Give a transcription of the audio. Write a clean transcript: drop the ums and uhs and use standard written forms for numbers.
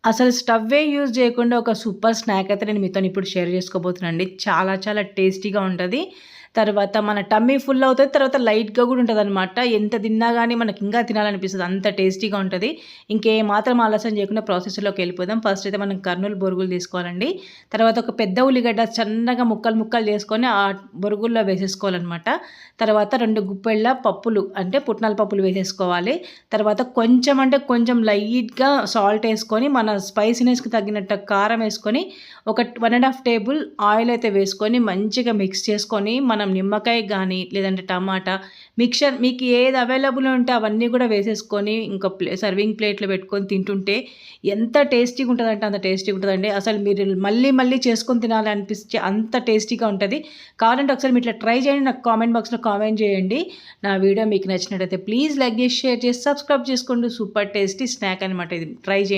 అసలు స్టవ్వే యూజ్ చేయకుండా ఒక సూపర్ స్నాక్ అయితే నేను మీతోని ఇప్పుడు షేర్ చేసుకోబోతున్నానండి. చాలా చాలా టేస్టీగా ఉంటది. తర్వాత మన టమ్మీ ఫుల్ అవుతది. తర్వాత లైట్‌గా గూడా ఉంటదనమాట. ఎంత తిన్నా గానీ మనకి ఇంకా తినాలనిపిస్తది. అంత టేస్టీగా ఉంటది. ఇంకేమాత్రం ఆలస్యం చేయకుండా ప్రాసెస్‌లోకి వెళ్ళిపోదాం. ఫస్ట్ అయితే మనం కర్నూలు బొరుగులు తీసుకోవాలండి. తర్వాత ఒక పెద్ద ఉల్లిగడ్డ సన్నగా ముక్కలు ముక్కలు చేసుకొని ఆ బొరుగుల్లో వేసేసుకోవాలనమాట. తర్వాత 2 గుప్పెళ్ళ పప్పులు అంటే పుట్నాల పప్పులు వేసేసుకోవాలి. తర్వాత కొంచెం అంటే కొంచెం లైట్‌గా సాల్ట్ ఏసుకొని మన స్పైసీనెస్‌కి తగ్గినట్టు కారం ఏసుకొని ఒక 1 ½ టేబుల్ ఆయిల్ అయితే వేసుకొని మంచిగా మిక్స్ చేసుకొని మనం నిమ్మకాయ గానీ లేదంటే టమాటా మిక్చర్ మీకు ఏది అవైలబుల్ ఉంటే అవన్నీ కూడా వేసేసుకొని ఇంకా సర్వింగ్ ప్లేట్‌లో పెట్టుకొని తింటుంటే ఎంత టేస్టీగా ఉంటదంటే అంత టేస్టీగా ఉంటదండి. అసలు మీరు మళ్ళీ మళ్ళీ చేసుకొని తినాలి అనిపించే అంత టేస్టీగా ఉంటది. కావాలంటే ఒకసారి మీరు ఇట్లా ట్రై చేయండి. నాకు కామెంట్ బాక్స్‌లో కామెంట్ చేయండి. నా వీడియో మీకు నచ్చినట్టయితే ప్లీజ్ లైక్ చేసి, షేర్ చేసి, సబ్స్క్రైబ్ చేసుకోండి. సూపర్ టేస్టీ స్నాక్ అనమాట ఇది. ట్రై చేయండి.